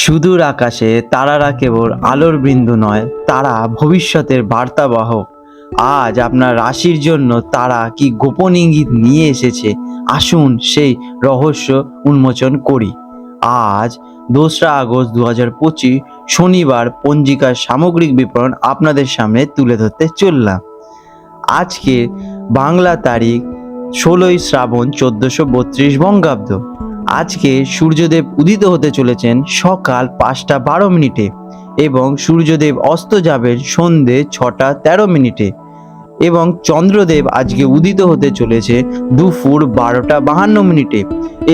সুদূর আকাশে তারারা কেবল আলোর বিন্দু নয়, তারা ভবিষ্যতের বার্তাবাহক। আজ আপনার রাশির জন্য তারা কি গোপন ইঙ্গিত নিয়ে এসেছে, আসুন সেই রহস্য উন্মোচন করি। আজ 2রা আগস্ট 2025 শনিবার পঞ্জিকার সামগ্রিক বিবরণ আপনাদের সামনে তুলে ধরতে চললাম। আজকে বাংলা তারিখ 16ই শ্রাবণ 1432 বঙ্গাব্দ। আজকে সূর্যদেব উদিত হতে চলেছেন সকাল 5টা 12 মিনিটে এবং সূর্যদেব অস্ত যাবেন সন্ধে 6টা 13 মিনিটে এবং চন্দ্রদেব আজকে উদিত হতে চলেছে দুপুর 12টা 52 মিনিটে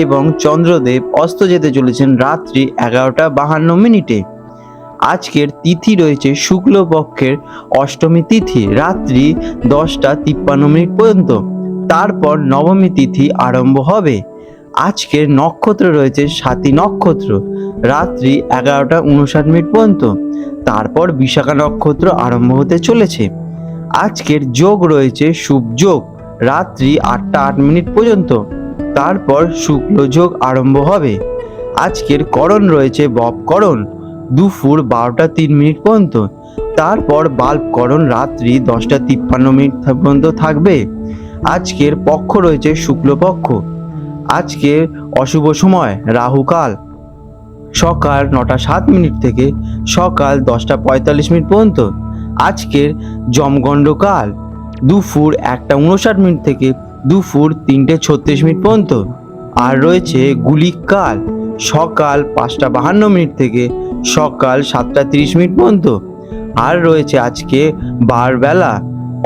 এবং চন্দ্রদেব অস্ত যেতে চলেছেন রাত্রি 11টা 52 মিনিটে। আজকের তিথি রয়েছে শুক্লপক্ষের অষ্টমী তিথি রাত্রি 10টা 53 মিনিট পর্যন্ত। তারপর নবমী তিথি আরম্ভ হবে। আজকের নক্ষত্র রয়েছে স্বাতী নক্ষত্র রাত্রি 11টা 59 মিনিট পর্যন্ত। তারপর বিশাখা নক্ষত্র আরম্ভ হতে চলেছে। আজকের যোগ রয়েছে শুভ যোগ রাত্রি 8টা 8 মিনিট পর্যন্ত। তারপর শুক্ল যোগ আরম্ভ হবে। আজকের করণ রয়েছে বপকরণ দুপুর 12টা 3 মিনিট পর্যন্ত। তারপর বাল্বকরণ রাত্রি 10টা 53 মিনিট পর্যন্ত থাকবে। আজকের পক্ষ রয়েছে শুক্লপক্ষ। আজকে অশুভ সময় রাহুকাল সকাল 9টা 7 মিনিট থেকে সকাল 10টা 45 মিনিট পর্যন্ত। আজকের যমগণ্ডকাল দুপুর 1টা 59 মিনিট থেকে দুপুর 3টে 36 মিনিট পর্যন্ত। আর রয়েছে গুলিক কাল সকাল 5টা 52 মিনিট থেকে সকাল 7টা 30 মিনিট পর্যন্ত। আর রয়েছে আজকে বারবেলা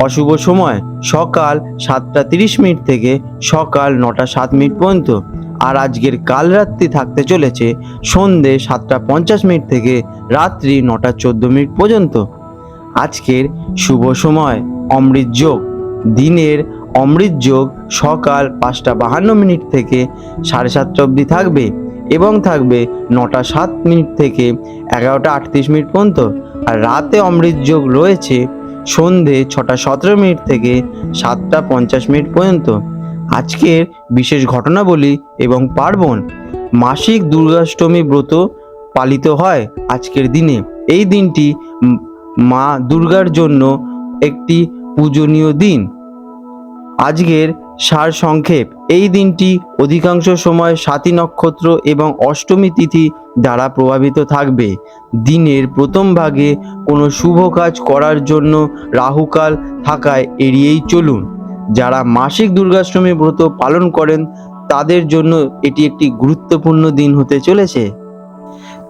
অশুভ সময় সকাল 7টা 30 মিনিট থেকে সকাল 9টা 7 মিনিট পর্যন্ত। আর আজকের কালরাত্রি থাকতে চলেছে সন্ধে 7টা 50 মিনিট থেকে রাত্রি 9টা 14 মিনিট পর্যন্ত। আজকের শুভ সময় অমৃত যোগ দিনের অমৃত যোগ সকাল 5টা 52 মিনিট থেকে 7:30 অবধি থাকবে এবং থাকবে 9টা 7 মিনিট থেকে 11টা 38 মিনিট পর্যন্ত। আর রাতে অমৃত যোগ রয়েছে সন্ধে 6টা 17 মিনিট থেকে 7টা 50 মিনিট পর্যন্ত। আজকের বিশেষ ঘটনাবলী এবং পার্বণ মাসিক দুর্গাষ্টমী ব্রত পালিত হয় আজকের দিনে। এই দিনটি মা দুর্গার জন্য একটি পূজনীয় দিন। আজকের সার সংক্ষেপ, এই দিনটি অধিকাংশ সময় স্বাতী নক্ষত্র এবং অষ্টমী তিথি দ্বারা প্রভাবিত থাকবে। দিনের প্রথম ভাগে কোনো শুভ কাজ করার জন্য রাহুকাল থাকায় এড়িয়েই চলুন। যারা মাসিক দুর্গাষ্টমী ব্রত পালন করেন তাদের জন্য এটি একটি গুরুত্বপূর্ণ দিন হতে চলেছে।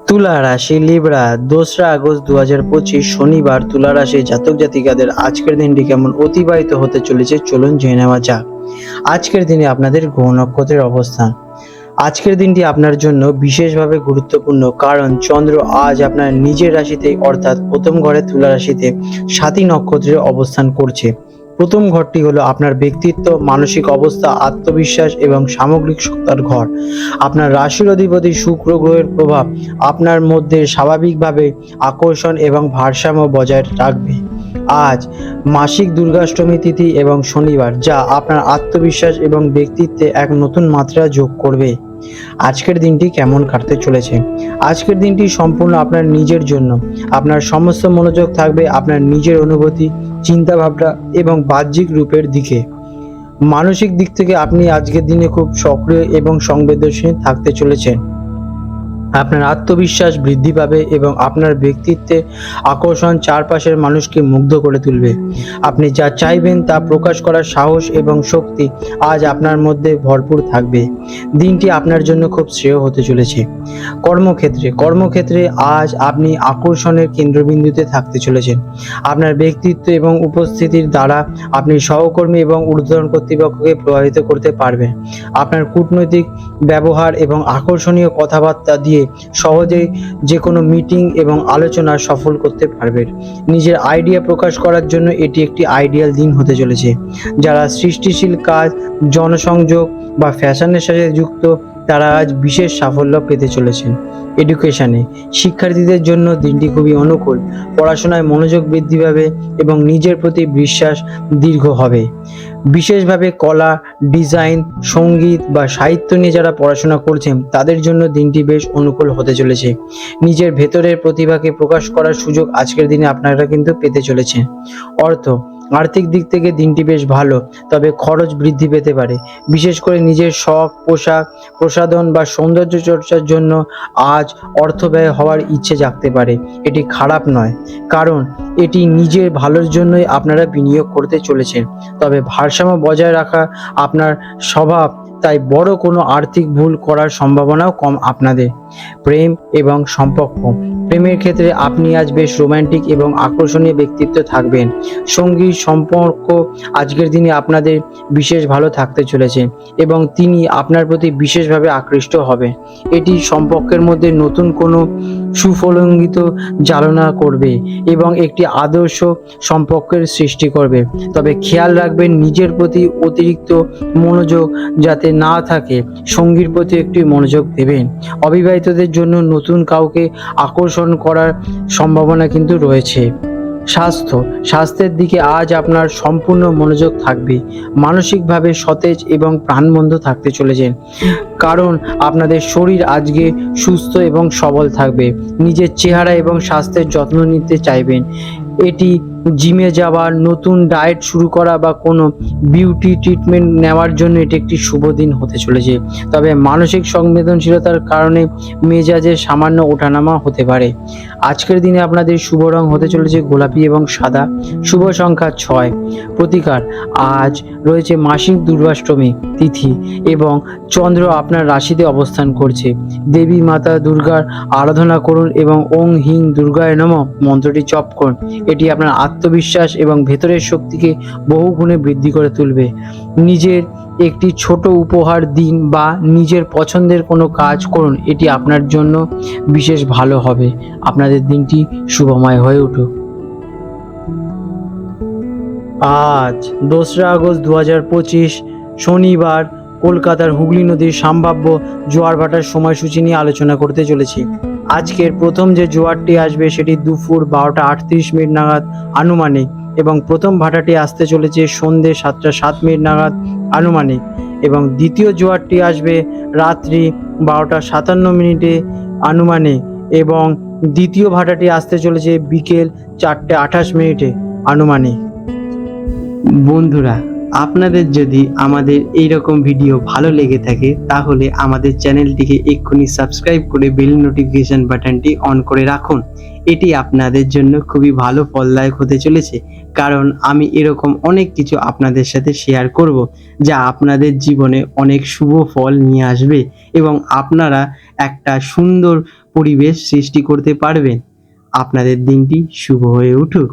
তুলা রাশি লিব্রা 2রা আগস্ট 2025 শনিবার তুলা রাশি জাতক জাতিকাদের আজকের দিনটি কেমন অতিবাহিত হতে চলেছে চলুন জেনে নেওয়া যাক। আজকের দিনে আপনাদের গ্রহ নক্ষত্রের অবস্থান। আজকের দিনটি আপনার জন্য বিশেষভাবে গুরুত্বপূর্ণ কারণ চন্দ্র আজ আপনার নিজের রাশিতে অর্থাৎ প্রথম ঘরে তুলা রাশিতে স্বাতী নক্ষত্রের অবস্থান করছে। প্রথম ঘরটি হলো আপনার ব্যক্তিত্ব, মানসিক অবস্থা, আত্মবিশ্বাস এবং সামগ্রিক সত্তার ঘর। আপনার রাশির অধিপতি শুক্র গ্রহের প্রভাব আপনার মধ্যে স্বাভাবিকভাবে আকর্ষণ এবং ভারসাম্য বজায় রাখবে। আজ মাসিক দুর্গাষ্টমী তিথি এবং শনিবার, যা আপনার আত্মবিশ্বাস এবং ব্যক্তিত্বে এক নতুন মাত্রা যোগ করবে। আজকের দিনটি কেমন কাটতে চলেছে? আজকের দিনটি সম্পূর্ণ আপনার নিজের জন্য। আপনার সমস্ত মনোযোগ থাকবে আপনার নিজের অনুভূতি, চিন্তা ভাবনা এবং বাহ্যিক রূপের দিকে। মানসিক দিক থেকে আপনি আজকের দিনে খুব সক্রিয় এবং সংবেদনশীল থাকতে চলেছেন। আপনার আত্মবিশ্বাস বৃদ্ধি পাবে এবং আপনার ব্যক্তিত্বে আকর্ষণ চারপাশের মানুষকে মুগ্ধ করে তুলবে। আপনি যা চাইবেন তা প্রকাশ করার সাহস এবং শক্তি আজ আপনার মধ্যে ভরপুর থাকবে। দিনটি আপনার জন্য খুব শ্রেয় হতে চলেছে। কর্মক্ষেত্রে আজ আপনি আকর্ষণের কেন্দ্রবিন্দুতে থাকতে চলেছেন। আপনার ব্যক্তিত্ব এবং উপস্থিতির দ্বারা আপনি সহকর্মী এবং ঊর্ধ্বতন কর্তৃপক্ষকে প্রভাবিত করতে পারবেন। আপনার কূটনৈতিক ব্যবহার এবং আকর্ষণীয় কথাবার্তা দিয়ে সহজেই যে কোনো মিটিং এবং আলোচনা সফল করতে পারবেন। নিজের আইডিয়া প্রকাশ করার জন্য এটি একটি আইডিয়াল দিন হতে চলেছে। যারা সৃষ্টিশীল কাজ, জনসংযোগ বা ফ্যাশনের সাথে যুক্ত তারা আজ বিশেষ সাফল্য পেতে চলেছেন। এডুকেশনে শিক্ষার্থীদের জন্য দিনটি খুবই অনুকূল। পড়াশোনায় মনোযোগ বৃদ্ধি পাবে এবং নিজের প্রতি বিশ্বাস দীর্ঘ হবে। বিশেষভাবে কলা, ডিজাইন, সঙ্গীত বা সাহিত্য নিয়ে যারা পড়াশোনা করছেন তাদের জন্য দিনটি বেশ অনুকূল হতে চলেছে। নিজের ভেতরের প্রতিভাকে প্রকাশ করার সুযোগ আজকের দিনে আপনারা কিন্তু পেতে চলেছেন। আর্থিক দিক থেকে দিনটি বেশ ভালো, তবে খরচ বৃদ্ধি পেতে পারে। বিশেষ করে নিজের শখ, পোশাক, প্রসাধন বা সৌন্দর্য চর্চার জন্য আজ অর্থ ব্যয় হওয়ার ইচ্ছে জাগতে পারে। এটি খারাপ নয়, কারণ এটি নিজের ভালোর জন্যই আপনারা বিনিয়োগ করতে চলেছেন। তবে ভারসাম্য বজায় রাখা আপনার স্বভাব, তাই বড় কোনো আর্থিক ভুল করার সম্ভাবনাও কম আপনাদের। প্রেম এবং সম্পর্ক, প্রেমের ক্ষেত্রে আপনি আজ বেশ রোমান্টিক এবং আকর্ষণীয় ব্যক্তিত্ব থাকবেন। সঙ্গী সম্পর্ক আজকের দিনে আপনাদের বিশেষ ভালো থাকতে চলেছে এবং তিনি আপনার প্রতি বিশেষভাবে আকৃষ্ট হবে। এটি সম্পর্কের মধ্যে নতুন কোনো সুফলঙ্গিত জ্বালনা করবে এবং একটি আদর্শ সম্পর্কের সৃষ্টি করবে। তবে খেয়াল রাখবেন নিজের প্রতি অতিরিক্ত মনোযোগ যাতে না থাকে, সঙ্গীর প্রতি একটি মনোযোগ দেবেন। অবিবাহিতদের জন্য নতুন কাউকে আকর্ষণ করার সম্ভাবনা কিন্তু রয়েছে। স্বাস্থ্যের দিকে আজ আপনার সম্পূর্ণ মনোযোগ থাকবে। মানসিকভাবে সতেজ এবং প্রাণবন্ত থাকতে চলেছেন, কারণ আপনাদের শরীর আজকে সুস্থ এবং সবল থাকবে। নিজের চেহারা এবং স্বাস্থ্যের যত্ন নিতে চাইবেন। এটি জিমে যাওয়া, নতুন ডায়েট শুরু করা বা কোনো বিউটি ট্রিটমেন্ট নেওয়ার জন্য এটি একটি শুভ দিন হতে চলেছে। তবে মানসিক সংবেদনশীলতার কারণে মেজাজে সামান্য ওঠানামা হতে পারে। আজকের দিনে আপনাদের শুভ রং হতে চলেছে গোলাপি এবং সাদা। শুভ সংখ্যা 6। প্রতিকার, আজ রয়েছে মাসিক দুর্গাষ্টমী তিথি এবং চন্দ্র আপনার রাশিতে অবস্থান করছে। দেবী মাতা দুর্গার আরাধনা করুন এবং ওং হিং দুর্গায় নমঃ মন্ত্রটি জপ করুন। এটি আপনার আত্মবিশ্বাস এবং ভেতরের শক্তিকে বহু গুণে বৃদ্ধি করে তুলবে। নিজের একটি ছোট উপহার দিন বা নিজের পছন্দের কোনো কাজ করুন, এটি আপনার জন্য বিশেষ ভালো হবে। আপনাদের দিনটি শুভময় হয়ে উঠুক। আজ 2রা আগস্ট 2025 শনিবার কলকাতার হুগলি নদীর সম্ভাব্য জোয়ার ভাটার সময়সূচি নিয়ে আলোচনা করতে চলেছি। আজকের প্রথম যে জোয়ারটি আসবে সেটি দুপুর 12:38 নাগাদ আনুমানিক এবং প্রথম ভাটাটি আসতে চলেছে সন্ধ্যে 7:07 নাগাদ আনুমানিক এবং দ্বিতীয় জোয়ারটি আসবে রাত্রি 12:57 আনুমানিক এবং দ্বিতীয় ভাটাটি আসতে চলেছে বিকেল 4:28 আনুমানিক। বন্ধুরা, আপনাদের যদি আমাদের এই রকম ভিডিও ভালো লেগে থাকে তাহলে আমাদের চ্যানেলটিকে এক্ষুনি সাবস্ক্রাইব করে বেল নোটিফিকেশন বাটনটি অন করে রাখুন। এটি আপনাদের জন্য খুবই ভালো ফলদায়ক হতে চলেছে, কারণ আমি এরকম অনেক কিছু আপনাদের সাথে শেয়ার করব যা আপনাদের জীবনে অনেক শুভ ফল নিয়ে আসবে এবং আপনারা একটা সুন্দর পরিবেশ সৃষ্টি করতে পারবেন। আপনাদের দিনটি শুভ হয়ে উঠুক।